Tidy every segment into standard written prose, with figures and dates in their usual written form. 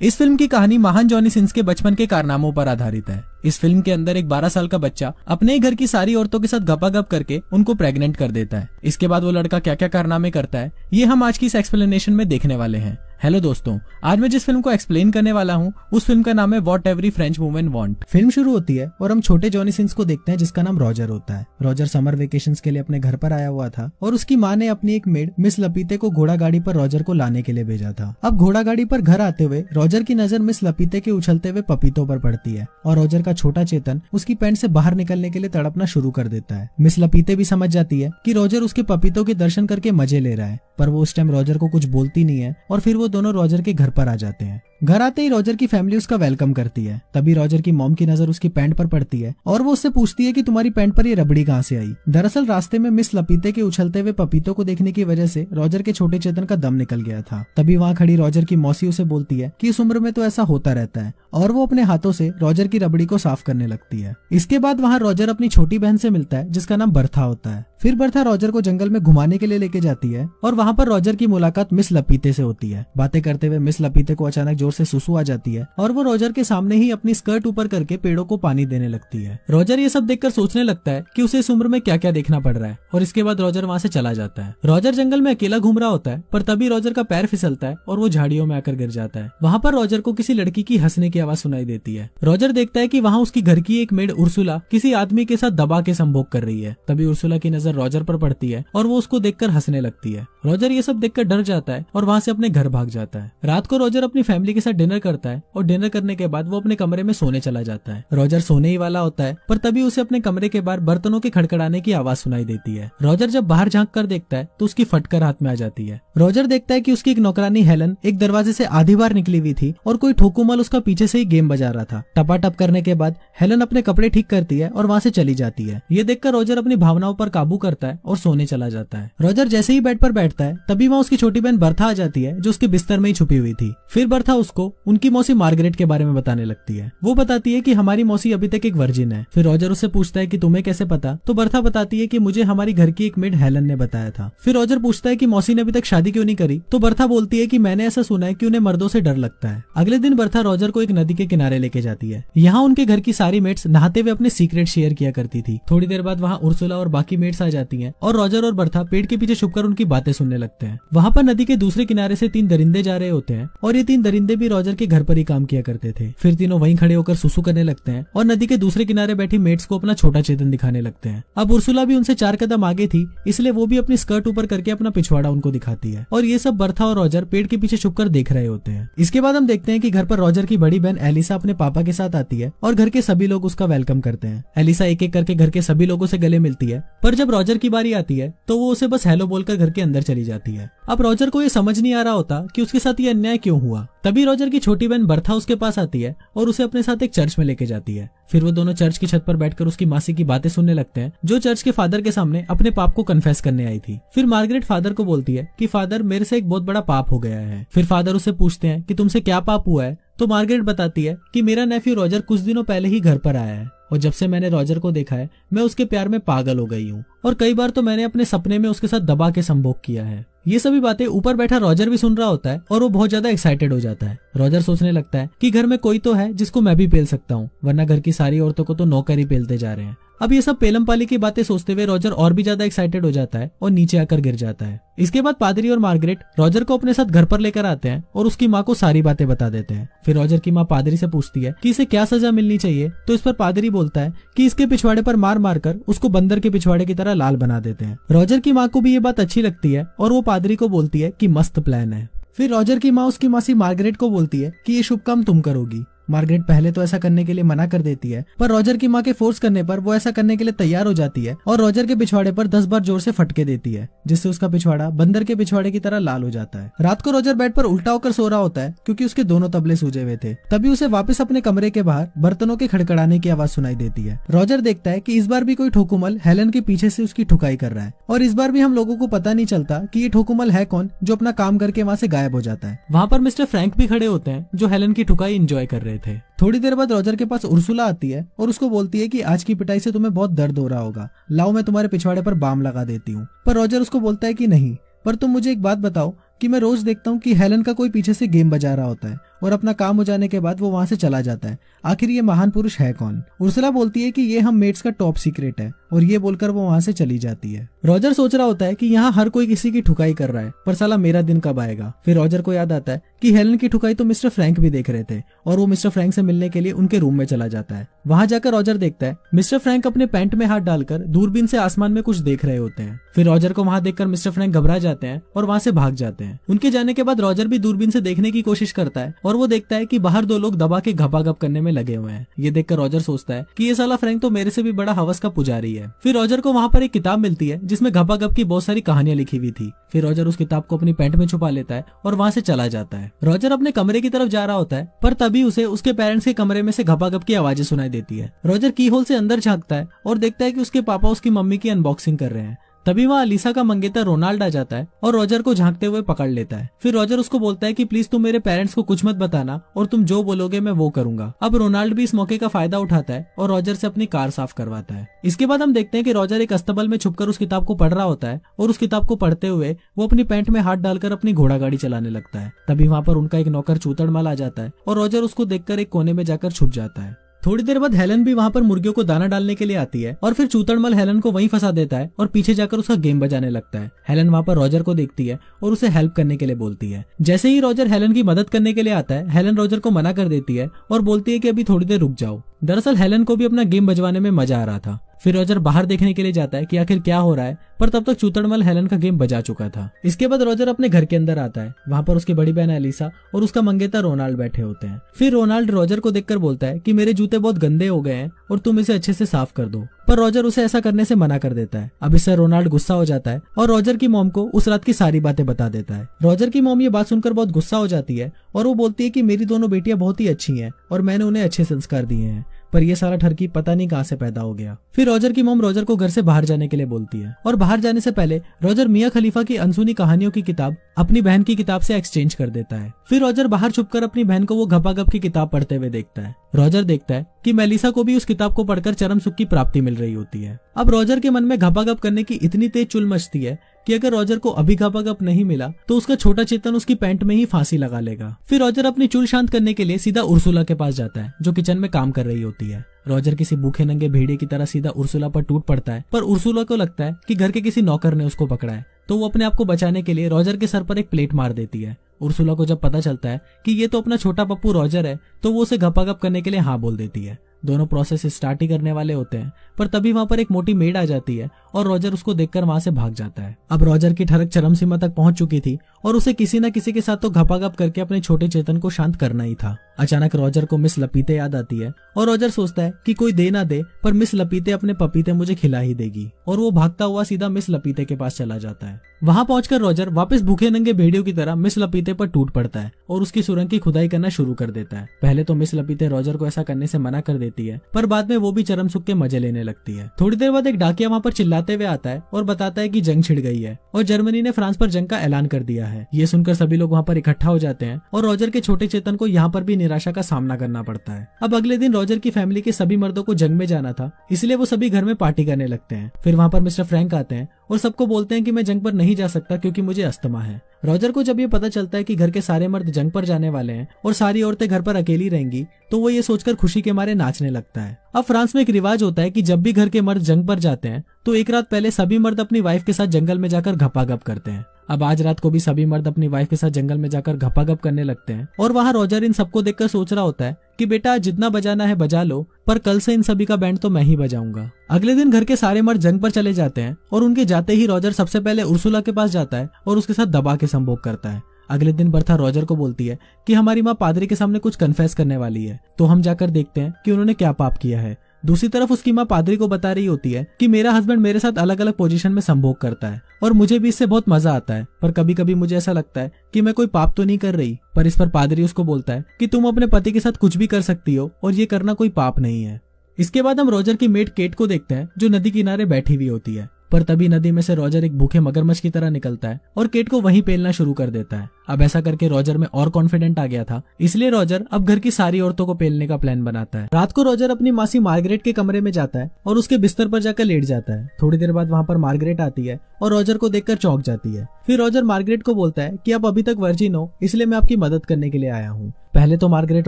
इस फिल्म की कहानी महान जॉनी सिंस के बचपन के कारनामों पर आधारित है। इस फिल्म के अंदर एक 12 साल का बच्चा अपने ही घर की सारी औरतों के साथ गपागप करके उनको प्रेग्नेंट कर देता है। इसके बाद वो लड़का क्या क्या कारनामे करता है ये हम आज की इस एक्सप्लेनेशन में देखने वाले हैं। हेलो दोस्तों, आज मैं जिस फिल्म को एक्सप्लेन करने वाला हूँ उस फिल्म का नाम है what every French women want. Film शुरू होती है और हम छोटे जॉनी सिंस को देखते हैं जिसका नाम रॉजर होता है। रॉजर समर वेकेशंस के लिए अपने घर पर आया हुआ था और उसकी माँ ने अपनी एक मेड मिस लपीते को घोड़ा गाड़ी पर रॉजर को लाने के लिए भेजा था। अब घोड़ा गाड़ी पर घर आते हुए रॉजर की नजर मिस लपीते के उछलते हुए पपीतों पर पड़ती है और रॉजर का छोटा चेतन उसकी पैंट से बाहर निकलने के लिए तड़पना शुरू कर देता है। मिस लपीते भी समझ जाती है कि रॉजर उसके पपीतों के दर्शन करके मजे ले रहा है, पर वो उस टाइम रॉजर को कुछ बोलती नहीं है और फिर वो दोनों रॉजर के घर पर आ जाते हैं। घर आते ही रॉजर की फैमिली उसका वेलकम करती है। तभी रॉजर की मॉम की नजर उसकी पैंट पर पड़ती है और वो उससे पूछती है कि तुम्हारी पैंट पर ये रबड़ी कहाँ से आई। दरअसल रास्ते में मिस लपीते के उछलते हुए पपीतों को देखने की वजह से रॉजर के छोटे चेतन का दम निकल गया था। तभी वहाँ खड़ी रॉजर की मौसी उसे बोलती है कि इस उम्र में तो ऐसा होता रहता है और वो अपने हाथों से रॉजर की रबड़ी को साफ करने लगती है। इसके बाद वहाँ रॉजर अपनी छोटी बहन से मिलता है जिसका नाम बर्था होता है। फिर बर्था रॉजर को जंगल में घुमाने के लिए लेके जाती है और वहाँ पर रॉजर की मुलाकात मिस लपीते से होती है। बातें करते हुए मिस लपीते को अचानक जोर से सुसु आ जाती है और वो रॉजर के सामने ही अपनी स्कर्ट ऊपर करके पेड़ों को पानी देने लगती है। रॉजर ये सब देखकर सोचने लगता है कि उसे इस उम्र में क्या क्या देखना पड़ रहा है और इसके बाद रॉजर वहाँ से चला जाता है। रॉजर जंगल में अकेला घूम रहा होता है, पर तभी रॉजर का पैर फिसलता है और वो झाड़ियों में आकर गिर जाता है। वहाँ पर रॉजर को किसी लड़की की हंसने की आवाज सुनाई देती है। रॉजर देखता है कि वहाँ उसकी घर की एक मेड उर्सुला किसी आदमी के साथ दबा के संभोग कर रही है। तभी उर्सुला की नजर रॉजर पर पड़ती है और वो उसको देखकर हंसने लगती है। रॉजर ये सब देखकर डर जाता है और वहाँ से अपने घर भाग जाता है। रात को रॉजर अपनी फैमिली के साथ डिनर करता है और डिनर करने के बाद वो अपने कमरे में सोने चला जाता है। रॉजर सोने ही वाला होता है, पर तभी उसे अपने कमरे के बाहर बर्तनों के खड़खड़ाने की आवाज सुनाई देती है। रॉजर जब बाहर झांक कर देखता है तो उसकी फटकर हाथ में आ जाती है। रॉजर देखता है कि उसकी एक नौकरानी हेलन एक दरवाजे से आधी बार निकली हुई थी और कोई ठोकुमल उसका पीछे से ही गेम बजा रहा था। टपाटप करने के बाद हेलन अपने कपड़े ठीक करती है और वहाँ से चली जाती है। ये देखकर रॉजर अपनी भावनाओं पर काबू करता है और सोने चला जाता है। रॉजर जैसे ही बेड पर बैठता है तभी वहाँ उसकी छोटी बहन बर्था आ जाती है जो उसके बिस्तर में ही छुपी हुई थी। फिर बर्था उसको उनकी मौसी मार्गरेट के बारे में बताने लगती है। वो बताती है कि हमारी मौसी अभी तक एक वर्जिन है। फिर रॉजर उससे पूछता है कि तुम्हें कैसे पता, तो बर्था बताती है कि मुझे हमारी घर की एक मेड हेलन ने बताया था। फिर रॉजर पूछता है कि मौसी ने अभी तक शादी क्यों नहीं करी, तो बर्था बोलती है कि मैंने ऐसा सुना है कि उन्हें मर्दों से डर लगता है। अगले दिन बर्था रॉजर को एक नदी के किनारे लेके जाती है। यहाँ उनके घर की सारी मेट्स नहाते हुए अपने सीक्रेट शेयर किया करती थी। थोड़ी देर बाद वहाँ उर्सुला और बाकी मेट्स आ जाती हैं और रॉजर और बर्था पेड़ के पीछे छुपकर उनकी बातें सुनने लगते हैं। वहाँ पर नदी के दूसरे किनारे से 3 दरिंदे जा रहे होते हैं और ये 3 दरिंदे भी रॉजर के घर पर ही काम किया करते थे। फिर तीनों वहीं खड़े होकर सुसु करने लगते हैं और नदी के दूसरे किनारे बैठी मेट्स को अपना छोटा चेतन दिखाने लगते हैं। अब उर्सुला भी उनसे 4 कदम आगे थी, इसलिए वो भी अपनी स्कर्ट ऊपर करके अपना पिछवाड़ा उनको दिखाती है और ये सब बर्था और रॉजर पेड़ के पीछे छुपकर देख रहे होते हैं। इसके बाद हम देखते हैं कि घर पर रॉजर की बड़ी बहन एलिसा अपने पापा के साथ आती है और घर के सभी लोग उसका वेलकम करते हैं। एलिसा एक एक करके घर के सभी लोगों से गले मिलती है, पर जब रॉजर की बारी आती है तो वो उसे बस हेलो बोलकर घर के अंदर चली जाती है। अब रॉजर को ये समझ नहीं आ रहा होता कि उसके साथ ये अन्याय क्यों हुआ। तभी रॉजर की छोटी बहन बर्था उसके पास आती है और उसे अपने साथ एक चर्च में लेके जाती है। फिर वो दोनों चर्च की छत पर बैठकर उसकी मासी की बातें सुनने लगते हैं जो चर्च के फादर के सामने अपने पाप को कन्फेस करने आई थी। फिर मार्गरेट फादर को बोलती है कि फादर मेरे से एक बहुत बड़ा पाप हो गया है। फिर फादर उससे पूछते हैं कि तुमसे क्या पाप हुआ है, तो मार्गरेट बताती है कि मेरा नेफ्यू रॉजर कुछ दिनों पहले ही घर पर आया है और जब से मैंने रॉजर को देखा है मैं उसके प्यार में पागल हो गई हूँ और कई बार तो मैंने अपने सपने में उसके साथ दबा के संभोग किया है। ये सभी बातें ऊपर बैठा रॉजर भी सुन रहा होता है और वो बहुत ज्यादा एक्साइटेड हो जाता है। रॉजर सोचने लगता है कि घर में कोई तो है जिसको मैं भी पेल सकता हूँ, वरना घर की सारी औरतों को तो नौकर ही पेलते जा रहे हैं। अब ये सब पेलम पाली की बातें सोचते हुए रॉजर और भी ज्यादा एक्साइटेड हो जाता है और नीचे आकर गिर जाता है। इसके बाद पादरी और मार्गरेट रॉजर को अपने साथ घर पर लेकर आते हैं और उसकी माँ को सारी बातें बता देते हैं। फिर रॉजर की माँ पादरी से पूछती है कि इसे क्या सजा मिलनी चाहिए, तो इस पर पादरी बोलता है कि इसके पिछवाड़े पर मार मारकर उसको बंदर के पिछवाड़े की तरह लाल बना देते हैं। रॉजर की माँ को भी ये बात अच्छी लगती है और वो पादरी को बोलती है कि मस्त प्लान है। फिर रॉजर की माँ उसकी मासी मार्गरेट को बोलती है कि ये शुभ काम तुम करोगी। मार्गरेट पहले तो ऐसा करने के लिए मना कर देती है, पर रॉजर की माँ के फोर्स करने पर वो ऐसा करने के लिए तैयार हो जाती है और रॉजर के पिछवाड़े पर 10 बार जोर से फटके देती है, जिससे उसका पिछवाड़ा बंदर के पिछवाड़े की तरह लाल हो जाता है। रात को रॉजर बेड पर उल्टा होकर सो रहा होता है क्योंकि उसके दोनों तबले सूजे हुए थे। तभी उसे वापस अपने कमरे के बाहर बर्तनों के खड़खड़ाने की आवाज सुनाई देती है। रॉजर देखता है कि इस बार भी कोई ठोकुमल हेलन के पीछे से उसकी ठुकाई कर रहा है और इस बार भी हम लोगों को पता नहीं चलता कि ये ठोकुमल है कौन जो अपना काम करके वहाँ से गायब हो जाता है। वहाँ पर मिस्टर फ्रैंक भी खड़े होते हैं जो हेलन की ठुकाई एंजॉय कर रहे थे। थोड़ी देर बाद रॉजर के पास उर्सुला आती है और उसको बोलती है कि आज की पिटाई से तुम्हें बहुत दर्द हो रहा होगा, लाओ मैं तुम्हारे पिछवाड़े पर बाम लगा देती हूँ। पर रॉजर उसको बोलता है कि नहीं, पर तुम मुझे एक बात बताओ कि मैं रोज देखता हूँ कि हेलन का कोई पीछे से गेम बजा रहा होता है और अपना काम हो जाने के बाद वो वहाँ से चला जाता है। आखिर ये महान पुरुष है कौन? उर्सुला बोलती है कि ये हम मेट्स का टॉप सीक्रेट है, और ये बोलकर वो वहाँ से चली जाती है। रॉजर सोच रहा होता है कि यहाँ हर कोई किसी की ठुकाई कर रहा है, पर साला मेरा दिन कब आएगा। फिर रॉजर को याद आता है कि हेलन की ठुकाई तो मिस्टर फ्रैंक भी देख रहे थे, और वो मिस्टर फ्रैंक से मिलने के लिए उनके रूम में चला जाता है। वहां जाकर रॉजर देखता है मिस्टर फ्रैंक अपने पैंट में हाथ डालकर दूरबीन से आसमान में कुछ देख रहे होते हैं। फिर रॉजर को वहां देखकर मिस्टर फ्रैंक घबरा जाते हैं और वहां से भाग जाते हैं। उनके जाने के बाद रॉजर भी दूरबीन से देखने की कोशिश करता है, और वो देखता है कि बाहर दो लोग दबा के घपाघप करने में लगे हुए हैं। ये देखकर रॉजर सोचता है कि ये साला फ्रैंक तो मेरे से भी बड़ा हवस का पुजारी है। फिर रॉजर को वहां पर एक किताब मिलती है जिसमें घपाघप की बहुत सारी कहानियां लिखी हुई थी। फिर रॉजर उस किताब को अपनी पैंट में छुपा लेता है और वहां से चला जाता है। रॉजर अपने कमरे की तरफ जा रहा होता है, पर तभी उसे उसके पेरेंट्स के कमरे में से घपाघप की आवाजें सुनाई देती है। रॉजर की होल से अंदर झांकता है और देखता है कि उसके पापा उसकी मम्मी की अनबॉक्सिंग कर रहे हैं। तभी वहाँ अलीसा का मंगेतर रोनाल्ड आ जाता है और रॉजर को झांकते हुए पकड़ लेता है। फिर रॉजर उसको बोलता है कि प्लीज तुम मेरे पेरेंट्स को कुछ मत बताना, और तुम जो बोलोगे मैं वो करूंगा। अब रोनाल्ड भी इस मौके का फायदा उठाता है और रॉजर से अपनी कार साफ करवाता है। इसके बाद हम देखते हैं कि रॉजर एक अस्तबल में छुपकर उस किताब को पढ़ रहा होता है, और उस किताब को पढ़ते हुए वो अपनी पैंट में हाथ डालकर अपनी घोड़ा गाड़ी चलाने लगता है। तभी वहाँ पर उनका एक नौकर चूतड़मल आ जाता है और रॉजर उसको देखकर एक कोने में जाकर छुप जाता है। थोड़ी देर बाद हेलन भी वहां पर मुर्गियों को दाना डालने के लिए आती है, और फिर चूतड़मल हेलन को वहीं फंसा देता है और पीछे जाकर उसका गेम बजाने लगता है। हेलन वहां पर रॉजर को देखती है और उसे हेल्प करने के लिए बोलती है। जैसे ही रॉजर हेलन की मदद करने के लिए आता है, हेलन रॉजर को मना कर देती है और बोलती है कि अभी थोड़ी देर रुक जाओ। दरअसल हेलन को भी अपना गेम बजवाने में मजा आ रहा था। फिर रॉजर बाहर देखने के लिए जाता है कि आखिर क्या हो रहा है, पर तब तक चूतड़मल हेलन का गेम बजा चुका था। इसके बाद रॉजर अपने घर के अंदर आता है। वहां पर उसकी बड़ी बहन एलिसा और उसका मंगेतर रोनाल्ड बैठे होते हैं। फिर रोनाल्ड रॉजर को देखकर बोलता है कि मेरे जूते बहुत गंदे हो गए हैं और तुम इसे अच्छे से साफ कर दो, पर रॉजर उसे ऐसा करने से मना कर देता है। अब इससे रोनाल्ड गुस्सा हो जाता है और रॉजर की मॉम को उस रात की सारी बातें बता देता है। रॉजर की मॉम ये बात सुनकर बहुत गुस्सा हो जाती है और वो बोलती है कि मेरी दोनों बेटियां बहुत ही अच्छी हैं और मैंने उन्हें अच्छे संस्कार दिए हैं, पर ये सारा ठरकी पता नहीं कहां से पैदा हो गया। फिर रॉजर की मॉम रॉजर को घर से बाहर जाने के लिए बोलती है, और बाहर जाने से पहले रॉजर मियां खलीफा की अनसुनी कहानियों की किताब अपनी बहन की किताब से एक्सचेंज कर देता है। फिर रॉजर बाहर छुपकर अपनी बहन को वो घपाघप की किताब पढ़ते हुए देखता है। रॉजर देखता है कि मेलिसा को भी उस किताब को पढ़कर चरम सुख की प्राप्ति मिल रही होती है। अब रॉजर के मन में घपाघप करने की इतनी तेज चुल मचती है कि अगर रॉजर को अभी घपाघप नहीं मिला तो उसका छोटा चेतन उसकी पैंट में ही फांसी लगा लेगा। फिर रॉजर अपनी चुल शांत करने के लिए सीधा उर्सुला के पास जाता है, जो किचन में काम कर रही होती है। रॉजर किसी भूखे नंगे भेड़िए की तरह सीधा उर्सुला पर टूट पड़ता है, पर उर्सुला को लगता है कि घर के किसी नौकर ने उसको पकड़ा है, तो वो अपने आप को बचाने के लिए रॉजर के सर पर एक प्लेट मार देती है। उर्सुला को जब पता चलता है कि ये तो अपना छोटा पप्पू रॉजर है, तो वो उसे घपाघप करने के लिए हाँ बोल देती है। दोनों प्रोसेस स्टार्ट ही करने वाले होते हैं, पर तभी वहां पर एक मोटी मेड आ जाती है और रॉजर उसको देखकर वहां से भाग जाता है। अब रॉजर की ठरक चरम सीमा तक पहुंच चुकी थी और उसे किसी न किसी के साथ तो घपाघप करके अपने छोटे चेतन को शांत करना ही था। अचानक रॉजर को मिस लपीते याद आती है और रॉजर सोचता है कि कोई दे ना दे, पर मिस लपीते अपने पपीते मुझे खिला ही देगी, और वो भागता हुआ सीधा मिस लपीते के पास चला जाता है। वहां पहुंचकर रॉजर वापस भूखे नंगे भेड़ियों की तरह मिस लपीते पर टूट पड़ता है और उसकी सुरंग की खुदाई करना शुरू कर देता है। पहले तो मिस लपीते रॉजर को ऐसा करने से मना कर देती है, पर बाद में वो भी चरम सुख के मजे लेने लगती है। थोड़ी देर बाद एक डाकिया वहां पर चिल्लाते हुए आता है और बताता है कि जंग छिड़ गई है और जर्मनी ने फ्रांस पर जंग का ऐलान कर दिया है। ये सुनकर सभी लोग वहां पर इकट्ठा हो जाते हैं और रॉजर के छोटे चेतन को यहाँ पर भी निराशा का सामना करना पड़ता है। अब अगले दिन रॉजर की फैमिली के सभी मर्दों को जंग में जाना था, इसलिए वो सभी घर में पार्टी करने लगते हैं। फिर वहां पर मिस्टर फ्रैंक आते हैं और सबको बोलते हैं कि मैं जंग पर नहीं जा सकता क्योंकि मुझे अस्थमा है। रॉजर को जब ये पता चलता है कि घर के सारे मर्द जंग पर जाने वाले हैं और सारी औरतें घर पर अकेली रहेंगी, तो वो ये सोचकर खुशी के मारे नाचने लगता है। अब फ्रांस में एक रिवाज होता है कि जब भी घर के मर्द जंग पर जाते हैं तो एक रात पहले सभी मर्द अपनी वाइफ के साथ जंगल में जाकर घपाघप करते हैं। अब आज रात को भी सभी मर्द अपनी वाइफ के साथ जंगल में जाकर घपाघप करने लगते हैं और वहाँ रॉजर इन सबको देखकर सोच रहा होता है कि बेटा जितना बजाना है बजा लो, पर कल से इन सभी का बैंड तो मैं ही बजाऊंगा। अगले दिन घर के सारे मर्द जंग पर चले जाते हैं और उनके जाते ही रॉजर सबसे पहले उर्सुला के पास जाता है और उसके साथ दबा के संभोग करता है। अगले दिन बर्था रॉजर को बोलती है कि हमारी माँ पादरी के सामने कुछ कन्फेस करने वाली है, तो हम जाकर देखते हैं कि उन्होंने क्या पाप किया है। दूसरी तरफ उसकी माँ पादरी को बता रही होती है कि मेरा हस्बैंड मेरे साथ अलग अलग पोजीशन में संभोग करता है और मुझे भी इससे बहुत मजा आता है, पर कभी कभी मुझे ऐसा लगता है कि मैं कोई पाप तो नहीं कर रही। पर इस पर पादरी उसको बोलता है कि तुम अपने पति के साथ कुछ भी कर सकती हो और ये करना कोई पाप नहीं है। इसके बाद हम रॉजर की मेट केट को देखते हैं जो नदी किनारे बैठी हुई होती है। पर तभी नदी में से रॉजर एक भूखे मगरमच्छ की तरह निकलता है और केट को वहीं पेलना शुरू कर देता है। अब ऐसा करके रॉजर में और कॉन्फिडेंट आ गया था, इसलिए रॉजर अब घर की सारी औरतों को पेलने का प्लान बनाता है। रात को रॉजर अपनी मासी मार्गरेट के कमरे में जाता है और उसके बिस्तर पर जाकर लेट जाता है। थोड़ी देर बाद वहाँ पर मार्गरेट आती है और रॉजर को देखकर चौंक जाती है। फिर रॉजर मार्गरेट को बोलता है कि आप अभी तक वर्जिन हो, इसलिए मैं आपकी मदद करने के लिए आया हूँ। पहले तो मार्गरेट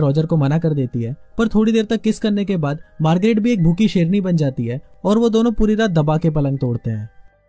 रॉजर को मना कर देती है, पर थोड़ी देर तक किस करने के बाद मार्गरेट भी एक भूखी शेरनी बन जाती है और वो दोनों पूरी रात दबा के पलंग तोड़ते हैं।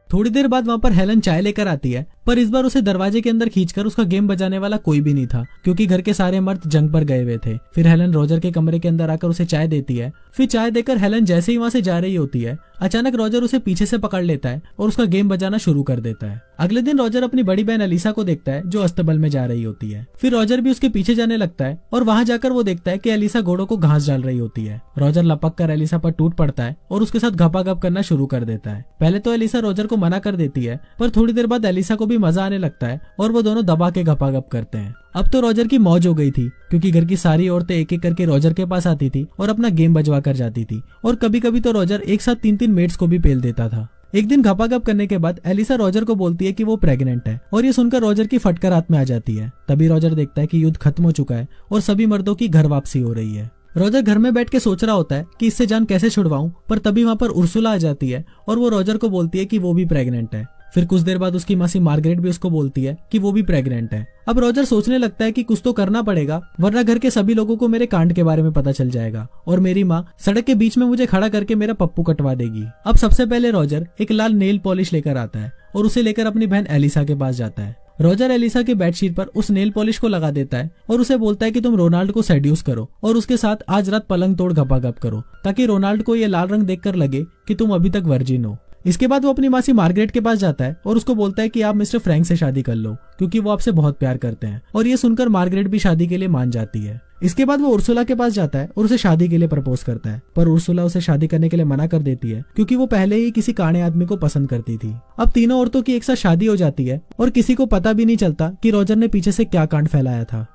थोड़ी देर बाद वहाँ पर हेलन चाय लेकर आती है, पर इस बार उसे दरवाजे के अंदर खींचकर उसका गेम बजाने वाला कोई भी नहीं था, क्योंकि घर के सारे मर्द जंग पर गए हुए थे। फिर हेलन रॉजर के कमरे के अंदर आकर उसे चाय देती है। फिर चाय देकर हेलन जैसे ही वहाँ से जा रही होती है, अचानक रॉजर उसे पीछे से पकड़ लेता है और उसका गेम बजाना शुरू कर देता है। अगले दिन रॉजर अपनी बड़ी बहन अलीसा को देखता है, जो अस्तबल में जा रही होती है। फिर रॉजर भी उसके पीछे जाने लगता है और वहाँ जाकर वो देखता है कि अलीसा घोड़ों को घास डाल रही होती है। रॉजर लपक कर अलीसा पर टूट पड़ता है और उसके साथ घपाघप करना शुरू कर देता है। पहले तो अलीसा रॉजर को मना कर देती है, पर थोड़ी देर बाद अलीसा को भी मजा आने लगता है और वो दोनों दबा के घपाघप करते हैं। अब तो रॉजर की मौज हो गई थी, क्योंकि घर की सारी औरतें एक एक करके रॉजर के पास आती थी और अपना गेम बजवा कर जाती थी, और कभी कभी तो रॉजर एक साथ 3-3 मेट्स को भी पेल देता था। एक दिन घपाघप करने के बाद एलिसा रॉजर को बोलती है कि वो प्रेग्नेंट है, और ये सुनकर रॉजर की फटकर हाथ में आ जाती है। तभी रॉजर देखता है कि युद्ध खत्म हो चुका है और सभी मर्दों की घर वापसी हो रही है। रॉजर घर में बैठ के सोच रहा होता है कि इससे जान कैसे छुड़वाऊं, पर तभी वहाँ पर उर्सुला आ जाती है और वो रॉजर को बोलती है कि वो भी प्रेग्नेंट है। फिर कुछ देर बाद उसकी मासी मार्गरेट भी उसको बोलती है कि वो भी प्रेग्नेंट है। अब रॉजर सोचने लगता है कि कुछ तो करना पड़ेगा, वरना घर के सभी लोगों को मेरे कांड के बारे में पता चल जाएगा और मेरी माँ सड़क के बीच में मुझे खड़ा करके मेरा पप्पू कटवा देगी। अब सबसे पहले रॉजर एक लाल नेल पॉलिश लेकर आता है और उसे लेकर अपनी बहन एलिसा के पास जाता है। रॉजर एलिसा के बेडशीट पर उस नेल पॉलिश को लगा देता है और उसे बोलता है कि तुम रोनाल्ड को सेड्यूस करो और उसके साथ आज रात पलंग तोड़ घपाघप करो, ताकि रोनाल्ड को ये लाल रंग देखकर लगे कि तुम अभी तक वर्जिन हो। इसके बाद वो अपनी मासी मार्गरेट के पास जाता है और उसको बोलता है कि आप मिस्टर फ्रैंक से शादी कर लो, क्योंकि वो आपसे बहुत प्यार करते हैं, और ये सुनकर मार्गरेट भी शादी के लिए मान जाती है। इसके बाद वो उर्सुला के पास जाता है और उसे शादी के लिए प्रपोज करता है, पर उर्सुला उसे शादी करने के लिए मना कर देती है, क्योंकि वो पहले ही किसी काणे आदमी को पसंद करती थी। अब तीनों औरतों की एक साथ शादी हो जाती है और किसी को पता भी नहीं चलता कि रॉजर ने पीछे से क्या कांड फैलाया था।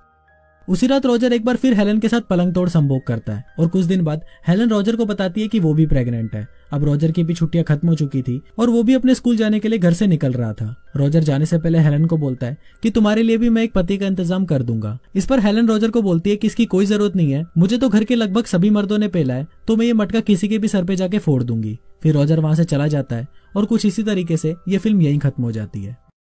उसी रात रॉजर एक बार फिर हेलन के साथ पलंग तोड़ संभोग करता है और कुछ दिन बाद हेलन रॉजर को बताती है कि वो भी प्रेग्नेंट है। अब रॉजर की भी छुट्टियां खत्म हो चुकी थी और वो भी अपने स्कूल जाने के लिए घर से निकल रहा था। रॉजर जाने से पहले हेलन को बोलता है कि तुम्हारे लिए भी मैं एक पति का इंतजाम कर दूंगा। इस पर हेलन रॉजर को बोलती है कि इसकी कोई जरूरत नहीं है, मुझे तो घर के लगभग सभी मर्दों ने पेला है, तो मैं ये मटका किसी के भी सर पे जाके फोड़ दूंगी। फिर रॉजर वहां से चला जाता है और कुछ इसी तरीके से ये फिल्म यहीं खत्म हो जाती है।